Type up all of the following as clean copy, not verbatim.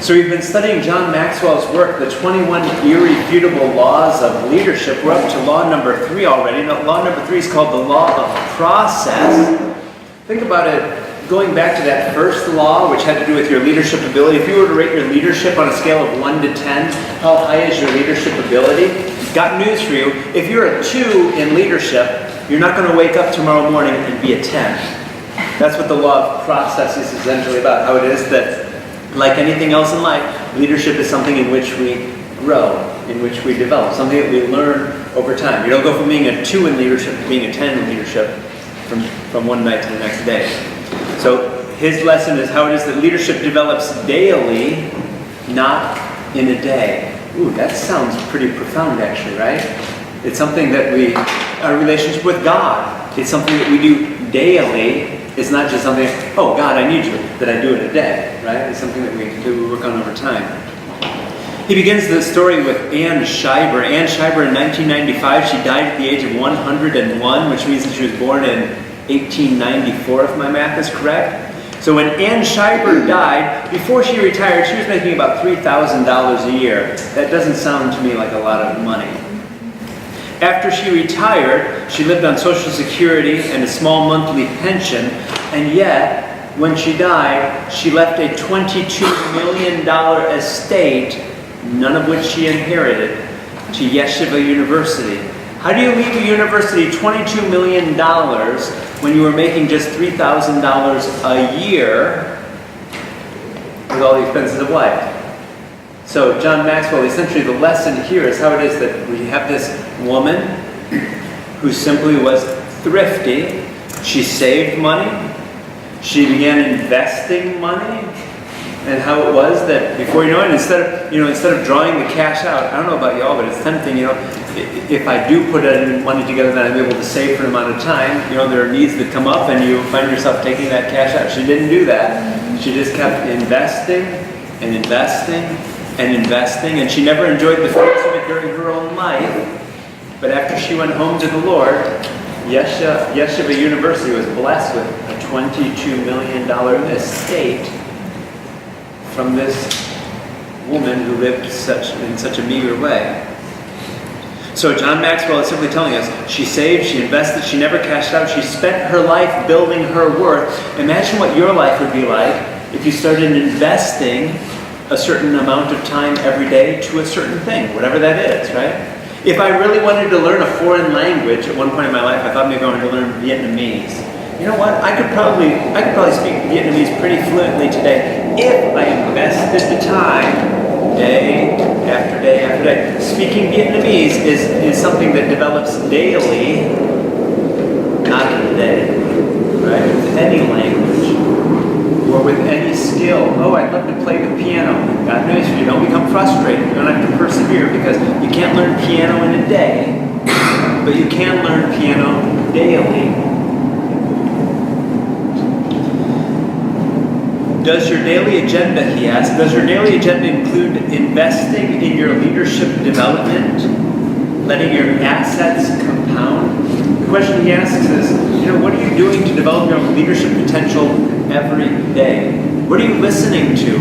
So we've been studying John Maxwell's work, the 21 irrefutable laws of leadership. We're up to law number 3 already. Now, law number 3 is called the law of process. Think about it, going back to that first law, which had to do with your leadership ability. If you were to rate your leadership on a scale of 1 to 10, how high is your leadership ability? Got news for you. If you're a 2 in leadership, you're not going to wake up tomorrow morning and be a 10. That's what the law of process is essentially about, how it is that, like anything else in life, leadership is something in which we grow, in which we develop, something that we learn over time. You don't go from being a 2 in leadership to being a 10 in leadership from one night to the next day. So his lesson is how it is that leadership develops daily, not in a day. Ooh, that sounds pretty profound actually, right? It's something that our relationship with God, it's something that we do daily. It's not just something, oh God, I need you, that I do in a day, right? It's something that we work on over time. He begins the story with Anne Schreiber. Anne Schreiber in 1995, she died at the age of 101, which means that she was born in 1894, if my math is correct. So when Anne Schreiber died, before she retired, she was making about $3,000 a year. That doesn't sound to me like a lot of money. After she retired, she lived on Social Security and a small monthly pension, and yet, when she died, she left a $22 million estate, none of which she inherited, to Yeshiva University. How do you leave a university $22 million when you were making just $3,000 a year with all the expenses of life? So John Maxwell, essentially the lesson here is how it is that we have this woman who simply was thrifty. She saved money. She began investing money. And how it was that before you know it, instead of drawing the cash out, I don't know about y'all, but it's tempting, if I do put any money together, then I'm able to save for an amount of time. There are needs that come up and you find yourself taking that cash out. She didn't do that. She just kept investing and investing and investing, and she never enjoyed the fruits of it during her own life. But after she went home to the Lord, Yeshiva University was blessed with a $22 million estate from this woman who lived in such a meager way. So John Maxwell is simply telling us, she saved, she invested, she never cashed out, she spent her life building her worth. Imagine what your life would be like if you started investing a certain amount of time every day to a certain thing, whatever that is, right? If I really wanted to learn a foreign language at one point in my life, I thought maybe I wanted to learn Vietnamese. You know what? I could probably speak Vietnamese pretty fluently today if I invested the time day after day after day. Speaking Vietnamese is something that develops daily, not in a day, right? With any language or with any skill. Oh, I'd love to play the piano. God knows you don't become frustrated. You don't have to persevere because you can't learn piano in a day, but you can learn piano daily. Does your daily agenda, he asks, does your daily agenda include investing in your leadership development, letting your assets compound? The question he asks is, what are you doing to develop your leadership potential every day? What are you listening to?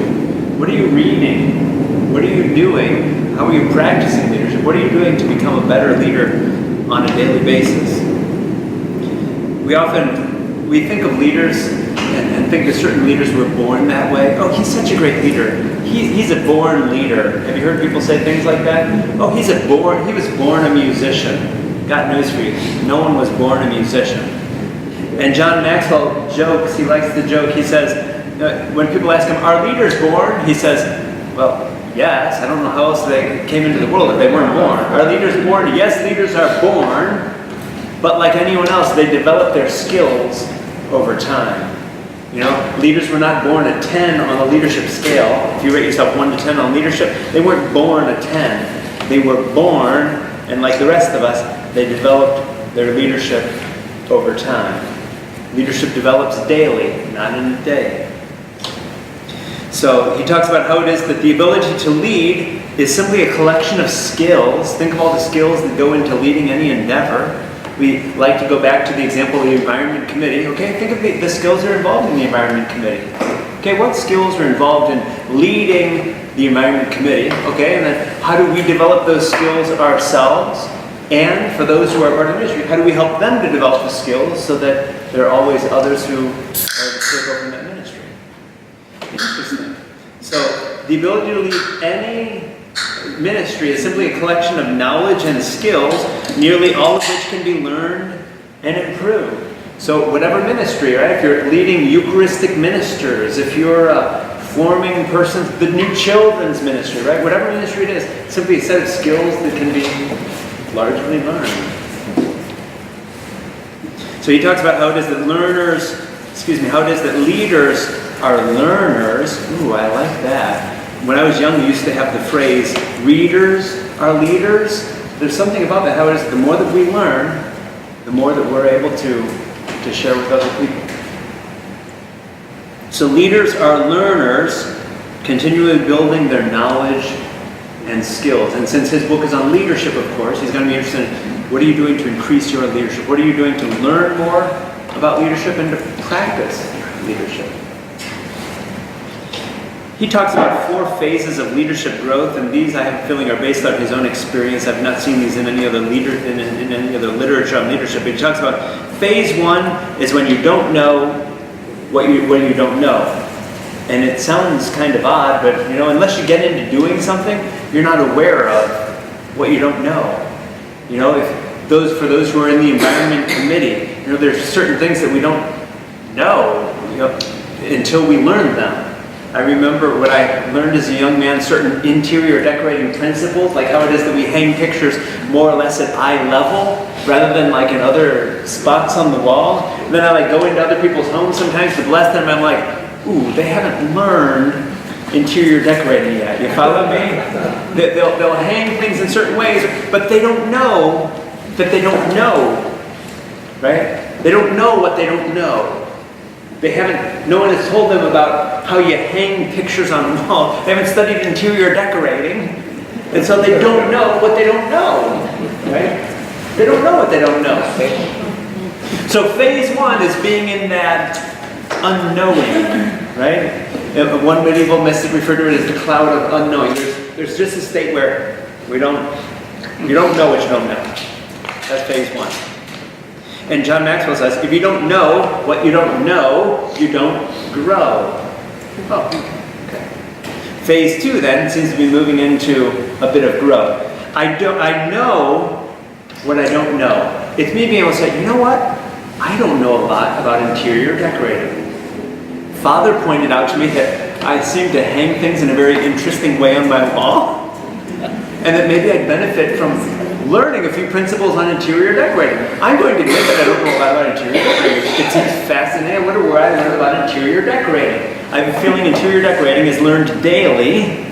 What are you reading? What are you doing? How are you practicing leadership? What are you doing to become a better leader on a daily basis? We think of leaders and think that certain leaders were born that way. Oh, he's such a great leader. He's a born leader. Have you heard people say things like that? Oh, he was born a musician. Got news for you. No one was born a musician. And John Maxwell jokes, he likes to joke, he says, when people ask him, are leaders born? He says, well, yes, I don't know how else they came into the world if they weren't born. Are leaders born? Yes, leaders are born, but like anyone else, they develop their skills over time. Leaders were not born a 10 on the leadership scale. If you rate yourself 1 to 10 on leadership, they weren't born a 10. They were born, and like the rest of us, they developed their leadership over time. Leadership develops daily, not in a day. So he talks about how it is that the ability to lead is simply a collection of skills. Think of all the skills that go into leading any endeavor. We like to go back to the example of the Environment Committee. Okay, think of the skills that are involved in the Environment Committee. Okay, what skills are involved in leading the environment committee? Okay, and then how do we develop those skills ourselves? And for those who are part of the ministry, how do we help them to develop the skills so that there are always others who are the circle in that ministry? Interesting. So the ability to lead any ministry is simply a collection of knowledge and skills, nearly all of which can be learned and improved. So whatever ministry, right? If you're leading Eucharistic ministers, if you're forming persons, the new children's ministry, right? Whatever ministry it is, simply a set of skills that can be largely learned. So he talks about how it is that leaders are learners. Ooh, I like that. When I was young, we used to have the phrase, readers are leaders. There's something about that, how it is the more that we learn, the more that we're able to share with other people. So leaders are learners, continually building their knowledge and skills. And since his book is on leadership, of course, he's going to be interested in what are you doing to increase your leadership? What are you doing to learn more about leadership and to practice leadership? He talks about 4 phases of leadership growth, and these I have a feeling are based on his own experience. I've not seen these in any other in any other literature on leadership. But he talks about phase 1 is when you don't know what you don't know. And it sounds kind of odd, but unless you get into doing something, you're not aware of what you don't know. For those who are in the environment committee, there's certain things that we don't know, until we learn them. I remember what I learned as a young man, certain interior decorating principles, like how it is that we hang pictures more or less at eye level, rather than like in other spots on the wall. And then I go into other people's homes sometimes to bless them, and I'm like, ooh, they haven't learned interior decorating yet. You follow me? They'll hang things in certain ways, but they don't know that they don't know, right? They don't know what they don't know. No one has told them about how you hang pictures on the wall. They haven't studied interior decorating, and so they don't know what they don't know, right? They don't know what they don't know. So phase 1 is being in that unknowing, right? One medieval mystic referred to it as the cloud of unknowing. There's just a state where you don't know what you don't know. That's phase 1. And John Maxwell says, if you don't know what you don't know, you don't grow. Oh, okay. Phase 2 then seems to be moving into a bit of growth. I know what I don't know. It's me being able to say, you know what? I don't know a lot about interior decorating. Father pointed out to me that I seem to hang things in a very interesting way on my wall, and that maybe I'd benefit from learning a few principles on interior decorating. I'm going to admit that I don't know a lot about interior decorating. It seems fascinating. I wonder where I learned about interior decorating. I have a feeling interior decorating is learned daily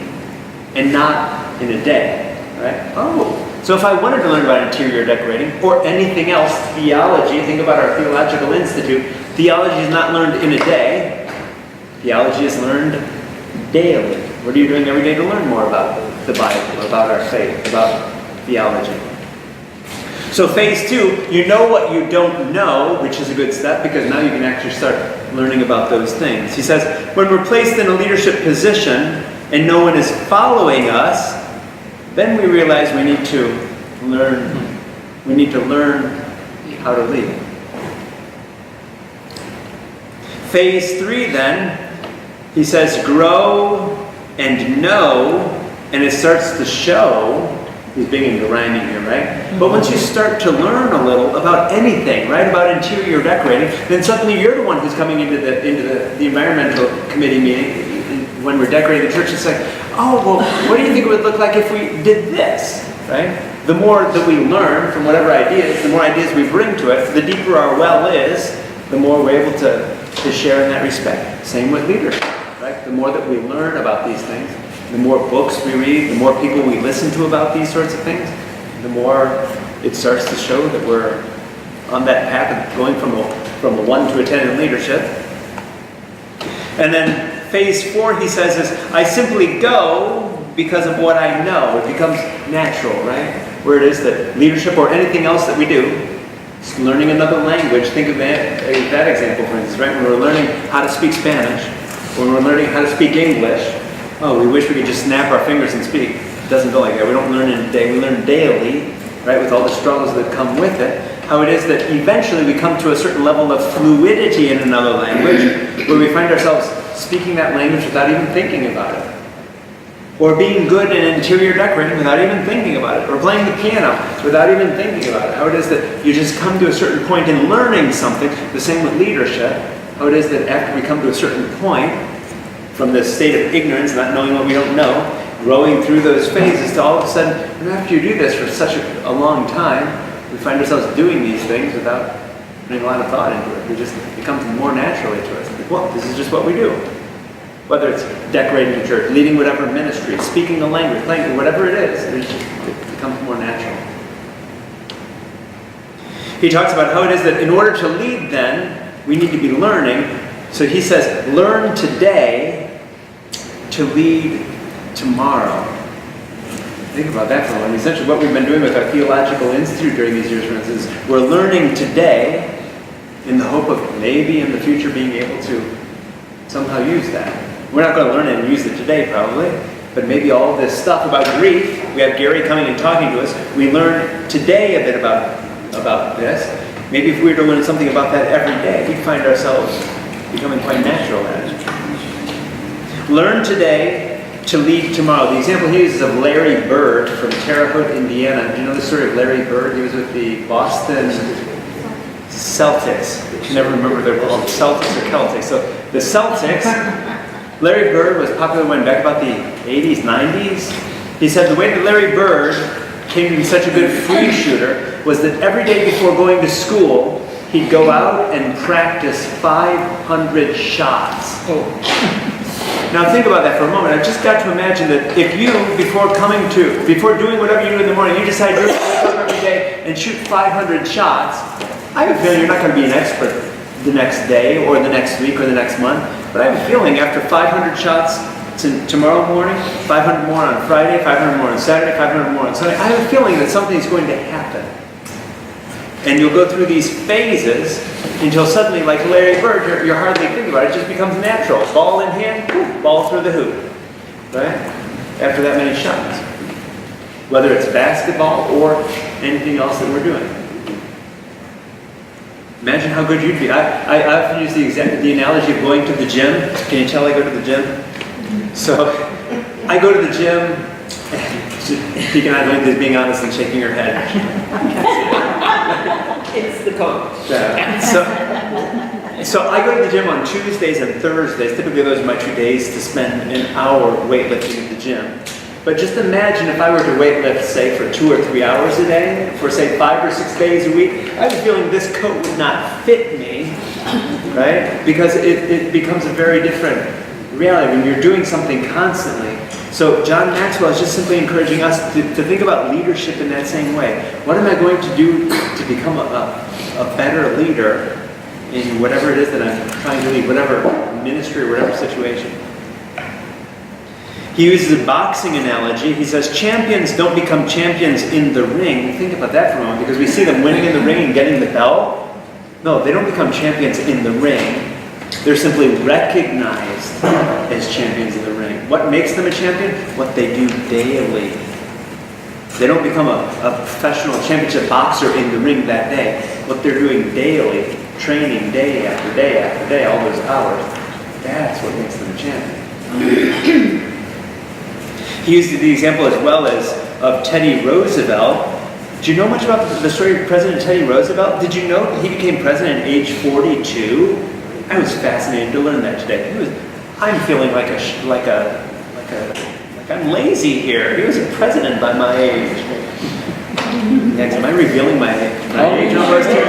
and not in a day. Right? Oh. So if I wanted to learn about interior decorating or anything else, theology, think about our theological institute, theology is not learned in a day. Theology is learned daily. What are you doing every day to learn more about the Bible, about our faith, about theology? So phase 2, you know what you don't know, which is a good step because now you can actually start learning about those things. He says, when we're placed in a leadership position and no one is following us, then we realize we need to learn how to lead. Phase 3 then, he says, grow and know, and it starts to show. He's big into rhyming here, right? But once you start to learn a little about anything, right, about interior decorating, then suddenly you're the one who's coming into the environmental committee meeting when we're decorating the church. It's like, oh, well, what do you think it would look like if we did this, right? The more that we learn from whatever ideas, the more ideas we bring to it, the deeper our well is, the more we're able to share in that respect. Same with leadership, right? The more that we learn about these things, the more books we read, the more people we listen to about these sorts of things, the more it starts to show that we're on that path of going from a 1 to a 10 in leadership. And then phase 4, he says, is I simply go because of what I know. It becomes natural, right? Where it is that leadership or anything else that we do, learning another language, think of that example, for instance, right? When we're learning how to speak Spanish, When we're learning how to speak English, oh, we wish we could just snap our fingers and speak. It doesn't go like that. We don't learn in a day. We learn daily, right, with all the struggles that come with it. How it is that eventually we come to a certain level of fluidity in another language where we find ourselves speaking that language without even thinking about it. Or being good in interior decorating without even thinking about it. Or playing the piano without even thinking about it. How it is that you just come to a certain point in learning something, the same with leadership. How it is that after we come to a certain point, from this state of ignorance, not knowing what we don't know, growing through those phases to all of a sudden, and after you do this for such a long time, we find ourselves doing these things without putting a lot of thought into it. It comes more naturally to us. Like, well, this is just what we do. Whether it's decorating a church, leading whatever ministry, speaking a language, playing whatever it is, it becomes more natural. He talks about how it is that in order to lead then, we need to be learning. So he says, learn today to lead tomorrow. Think about that for a moment. Essentially what we've been doing with our theological institute during these years, for instance, we're learning today in the hope of maybe in the future being able to somehow use that. We're not going to learn it and use it today probably, but maybe all this stuff about grief, we have Gary coming and talking to us, we learn today a bit about this. Maybe if we were to learn something about that every day, we'd find ourselves becoming quite natural at it. Learn today to lead tomorrow. The example he uses of Larry Bird from Terre Haute, Indiana. Do you know the story of Larry Bird? He was with the Boston Celtics. I can never remember if they're called Celtics or Celtics. So the Celtics, Larry Bird was popular when back about the 80s, 90s. He said the way that Larry Bird came to be such a good free shooter was that every day before going to school, he'd go out and practice 500 shots. Now think about that for a moment. I've just got to imagine that if you, before doing whatever you do in the morning, you decide you're going to wake up every day and shoot 500 shots, I have a feeling you're not going to be an expert the next day or the next week or the next month, but I have a feeling after 500 shots tomorrow morning, 500 more on Friday, 500 more on Saturday, 500 more on Sunday, I have a feeling that something's going to happen. And you'll go through these phases until suddenly, like Larry Bird, you're hardly thinking about it. It just becomes natural. Ball in hand, boom, ball through the hoop. Right? After that many shots. Whether it's basketball or anything else that we're doing. Imagine how good you'd be. I often use the analogy of going to the gym. Can you tell I go to the gym? So, I go to the gym. Deacon, I like this being honest and shaking your head. It's the coach. Yeah. So I go to the gym on Tuesdays and Thursdays. Typically those are my 2 days to spend an hour weightlifting at the gym. But just imagine if I were to weightlift, say, for 2 or 3 hours a day, for say 5 or 6 days a week, I have a feeling this coat would not fit me, right? Because it becomes a very different reality when you're doing something constantly. So John Maxwell is just simply encouraging us to think about leadership in that same way. What am I going to do to become a better leader in whatever it is that I'm trying to lead, whatever ministry or whatever situation? He uses a boxing analogy. He says champions don't become champions in the ring. Think about that for a moment, because we see them winning in the ring and getting the belt. No, they don't become champions in the ring. They're simply recognized as champions in the ring. What makes them a champion? What they do daily. They don't become a professional championship boxer in the ring that day. What they're doing daily, training day after day after day, all those hours, that's what makes them a champion. He used the example as well as of Teddy Roosevelt. Do you know much about the story of President Teddy Roosevelt? Did you know he became president at age 42? I was fascinated to learn that today. I'm feeling like I'm lazy here. He was a president by my age. Next, am I revealing my age almost here?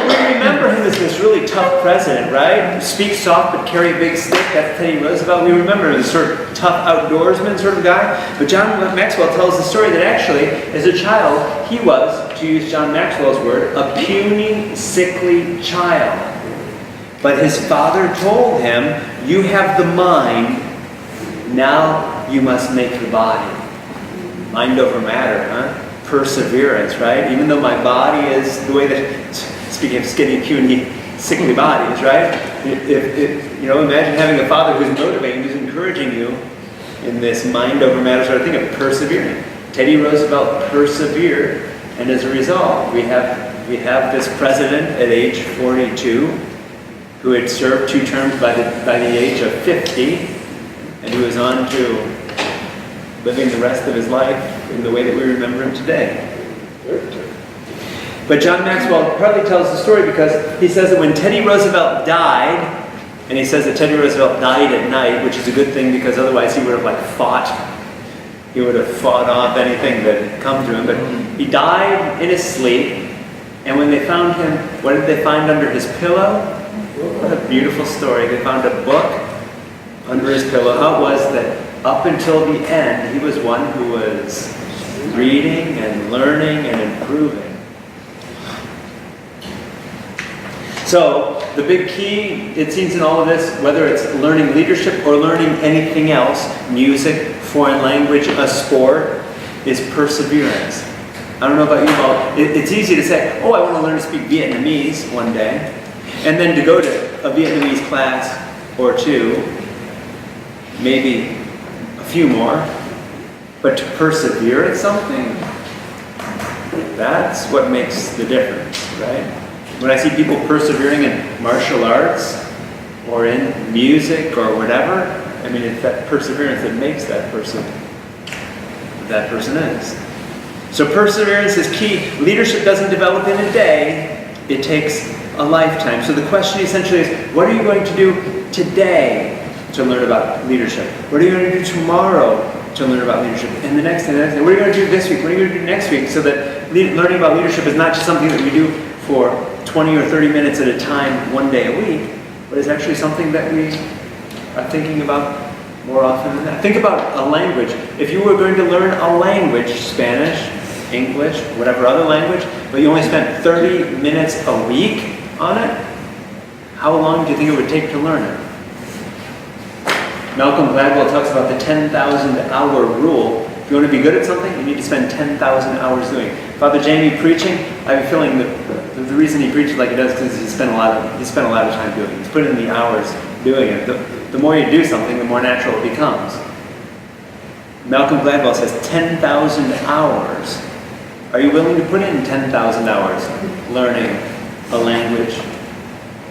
We remember him as this really tough president, right? Speak soft but carry a big stick. That's Teddy Roosevelt. We remember him as sort of tough outdoorsman sort of guy. But John Maxwell tells the story that actually, as a child, he was, to use John Maxwell's word, a puny, sickly child. But his father told him, you have the mind, now you must make the body. Mind over matter, huh? Perseverance, right? Even though my body is the way that, speaking of skinny, puny, sickly bodies, right? Imagine having a father who's motivating, who's encouraging you in this mind over matter sort of thing of persevering. Teddy Roosevelt persevered, and as a result, we have this president at age 42 who had served 2 terms by the age of 50, and who is on to living the rest of his life in the way that we remember him today. But John Maxwell partly tells the story because he says that when Teddy Roosevelt died, and he says that Teddy Roosevelt died at night, which is a good thing because otherwise he would have fought off anything that had come to him. But he died in his sleep, and when they found him, what did they find under his pillow? What a beautiful story. They found a book under his pillow. How it was that up until the end, he was one who was reading and learning and improving. So, the big key, it seems, in all of this, whether it's learning leadership or learning anything else, music, foreign language, a sport, is perseverance. I don't know about you all, it's easy to say, oh, I want to learn to speak Vietnamese one day, and then to go to a Vietnamese class or 2, maybe a few more, but to persevere at something, that's what makes the difference, right? When I see people persevering in martial arts or in music or whatever, I mean, it's that perseverance that makes that person is. So perseverance is key. Leadership doesn't develop in a day. It takes a lifetime. So the question essentially is, what are you going to do today to learn about leadership? What are you going to do tomorrow to learn about leadership? And the next day, what are you going to do this week? What are you going to do next week? So that learning about leadership is not just something that we do for 20 or 30 minutes at a time, one day a week, but it's actually something that we are thinking about more often than that. Think about a language. If you were going to learn a language, Spanish, English, whatever other language, but you only spent 30 minutes a week on it, how long do you think it would take to learn it? Malcolm Gladwell talks about the 10,000 hour rule. If you want to be good at something, you need to spend 10,000 hours doing it. Father Jamie preaching, I have a feeling that the reason he preaches like he does is because he spent a lot of time doing it. He's put in the hours doing it. The more you do something, the more natural it becomes. Malcolm Gladwell says 10,000 hours. Are you willing to put in 10,000 hours learning a language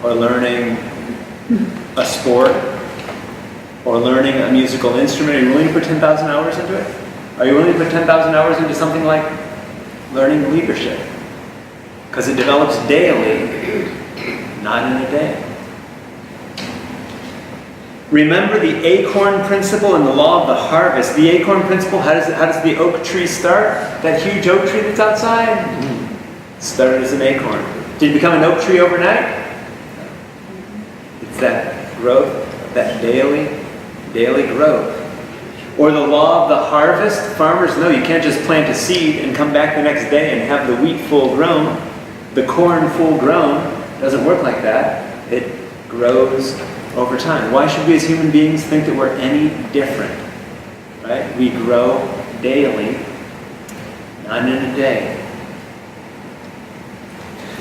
or learning a sport or learning a musical instrument? Are you willing to put 10,000 hours into it? Are you willing to put 10,000 hours into something like learning leadership? Because it develops daily, not in a day. Remember the acorn principle and the law of the harvest. The acorn principle, how does the oak tree start? That huge oak tree that's outside? Started as an acorn. Did it become an oak tree overnight? It's that growth, that daily growth. Or the law of the harvest. Farmers know you can't just plant a seed and come back the next day and have the wheat full grown, the corn full grown. It doesn't work like that. It grows over time. Why should we as human beings think that we're any different? Right? We grow daily, not in a day.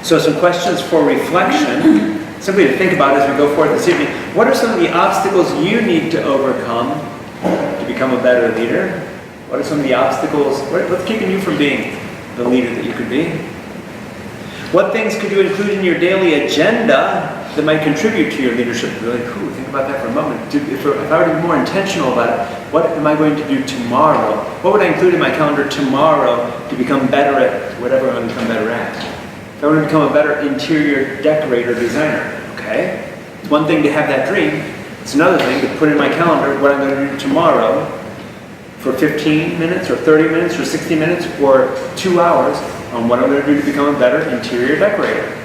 So some questions for reflection, simply to think about as we go forth this evening. What are some of the obstacles you need to overcome to become a better leader? What are some of the obstacles? What's keeping you from being the leader that you could be? What things could you include in your daily agenda that might contribute to your leadership? Really, think about that for a moment. If I were to be more intentional about it, what am I going to do tomorrow? What would I include in my calendar tomorrow to become better at whatever I want to become better at? If I want to become a better interior decorator, designer, okay? It's one thing to have that dream. It's another thing to put in my calendar what I'm going to do tomorrow for 15 minutes or 30 minutes or 60 minutes or 2 hours on what I'm going to do to become a better interior decorator.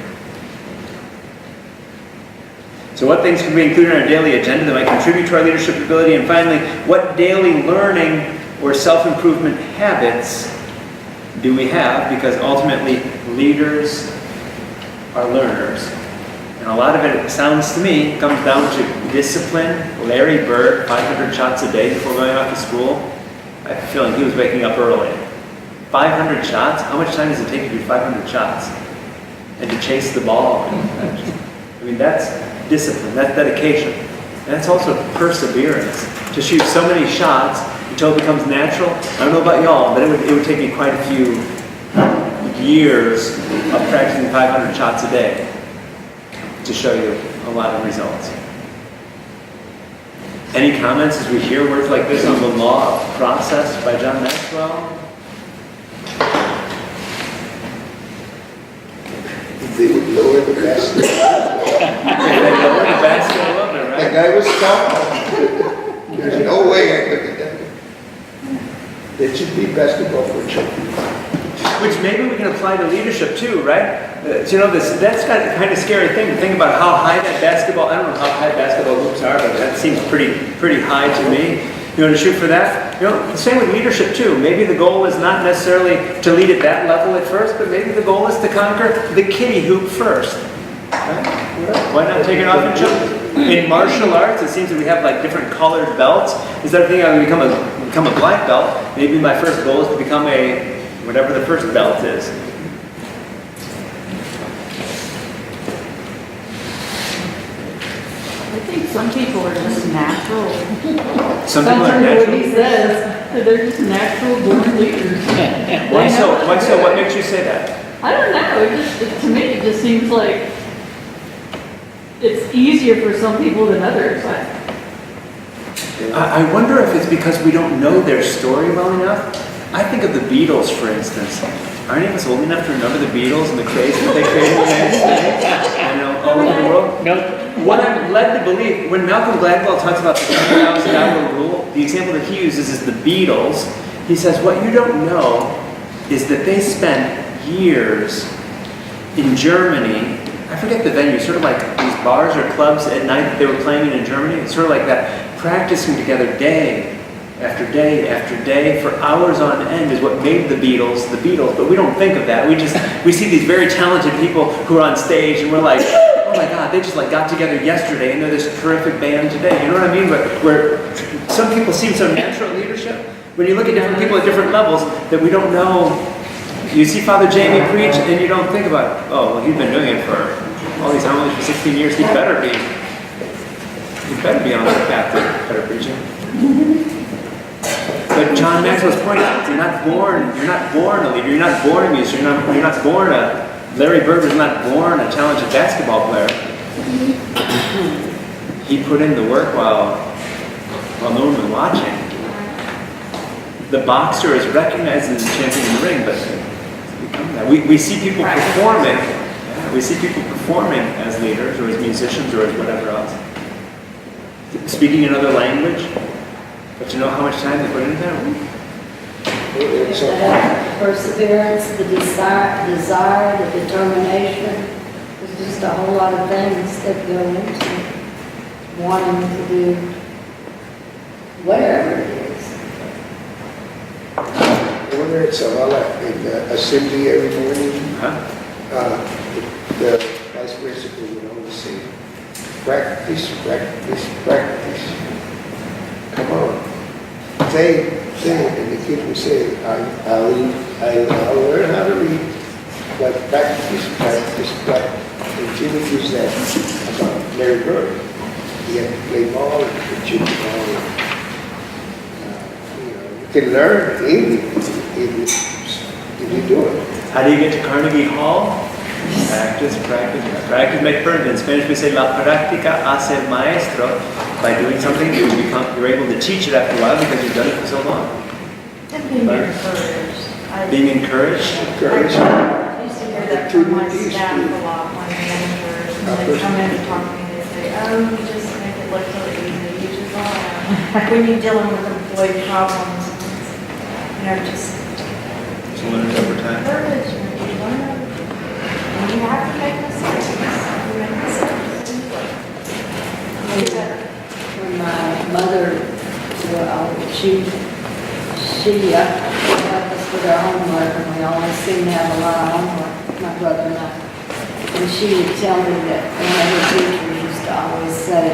So what things can we include in our daily agenda that might contribute to our leadership ability? And finally, what daily learning or self-improvement habits do we have? Because ultimately, leaders are learners. And a lot of it sounds to me, comes down to discipline. Larry Bird, 500 shots a day before going off to school. I have a feeling he was waking up early. 500 shots? How much time does it take to do 500 shots? And to chase the ball? I mean, that's discipline, that's dedication. And that's also perseverance. To shoot so many shots until it becomes natural. I don't know about y'all, but it would take me quite a few years of practicing 500 shots a day to show you a lot of results. Any comments as we hear words like this on the law of process by John Maxwell? They would lower the basket. They lower the basket a little bit, right? That guy was tall. There's no way I could have done it. That should be basketball for children. Which maybe we can apply to leadership too, right? That's got a kind of scary thing to think about how high that basketball, I don't know how high basketball hoops are, but that seems pretty high to me. To shoot for that. The same with leadership too. Maybe the goal is not necessarily to lead at that level at first, but maybe the goal is to conquer the kiddie hoop first. Right? Why not take it off and jump? In martial arts, it seems that we have like different colored belts. Instead of thinking I'm going to become a black belt, maybe my first goal is to become a whatever the first belt is. I think some people are just natural. Some people are That's what natural. he says. They're just natural born leaders. Why so? Why so? What makes you say that? I don't know. To me, it just seems like it's easier for some people than others. I wonder if it's because we don't know their story well enough. I think of the Beatles, for instance. Aren't any of us old enough to remember the Beatles and the craze that they created in the United States? All over the world? Nope. What I'm led to believe, when Malcolm Gladwell talks about the 10,000-hour rule, the example that he uses is the Beatles. He says, what you don't know is that they spent years in Germany. I forget the venue, sort of like these bars or clubs at night that they were playing in Germany. It's sort of like that, practicing together day after day after day for hours on end is what made the Beatles, but we don't think of that. We see these very talented people who are on stage and we're like, oh my God, they just like got together yesterday and they're this terrific band today. You know what I mean? But where some people seem so natural at leadership, when you look at different people at different levels that we don't know. You see Father Jamie preach and you don't think about, oh, well, he's been doing it for all these homilies for 16 years. He better be on the path to better preaching. But John Maxwell's point is, you're not born a leader, you're not born a musician, you're not born Larry Bird was not born a talented basketball player. He put in the work while no one was watching. The boxer is recognized as a champion in the ring, but we see people performing. We see people performing as leaders or as musicians or as whatever else. Speaking another language. But you know how much time they put into that? The perseverance, the desire, the determination. There's just a whole lot of things that go into wanting to do whatever it is. Whether it's in the assembly every morning, the vice principal would always say, practice, practice, practice. Come on. Say, and the kid would say, I'll learn how to read, but practice, practice, practice. And Jimmy gives that about Larry Bird. He had to play ball and shoot the ball. You can learn English if you do it. How do you get to Carnegie Hall? Practice, practice, practice makes perfect. In Spanish we say la práctica hace el maestro. By doing something, you're able to teach it after a while because you've done it for so long. And being encouraged. Being encouraged? I used to hear that from my staff a lot, my managers, when they come in and talk to me, they say, oh, you just make it look so easy, you just when you're dealing with employee problems, just learn it over time. courage, you learn. And you have to make mistakes. You make mistakes. You better. When my mother, she helped us with our homework, and we always seemed to have a lot of homework, my brother and I. And she would tell me that one of her teachers used to always say,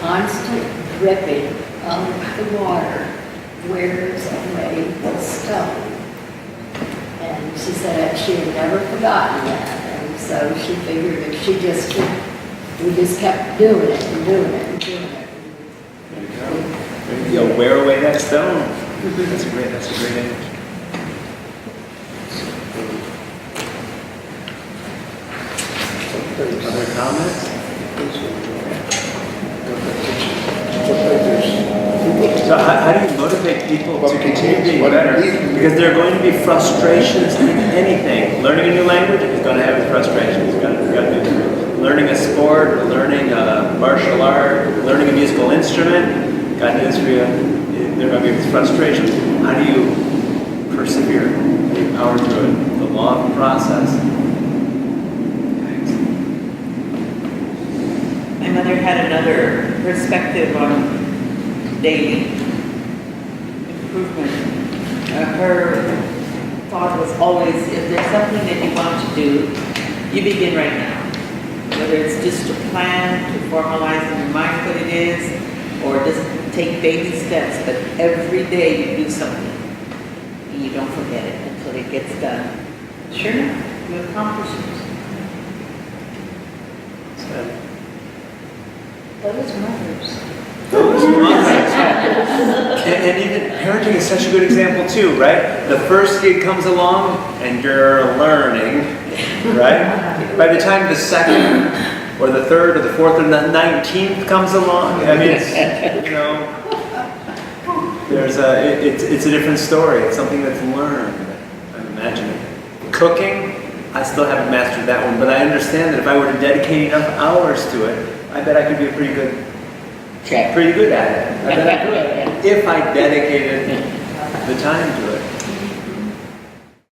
constant dripping of the water wears away the stone. And she said that she had never forgotten that. And so she figured if she just We just kept doing it and doing it and doing it. There you go. There you go. Wear away that stone. That's a great image. Other comments? So how do you motivate people to continue being better? Because there are going to be frustrations in anything. Learning a new language is going to have its frustrations. You've got to do that. Learning a sport, or learning a martial art, learning a musical instrument, got news for you. There are going to be frustrations. How do you persevere? Power through it. The law of process. My mother had another perspective on daily improvement. Her thought was always, if there's something that you want to do, you begin right now. Whether it's just to plan, to formalize in your mind what it is, or just take baby steps, but every day you do something. And you don't forget it until it gets done. Sure enough, you accomplish it. Those mothers. And even parenting is such a good example too, right? The first kid comes along and you're learning, right? By the time the second or the third or the fourth or the 19th comes along, I mean, it's, it's a different story. It's something that's learned, I'm imagining. Cooking, I still haven't mastered that one, but I understand that if I were to dedicate enough hours to it, I bet I could be pretty good at it. I bet I could, if I dedicated the time to it.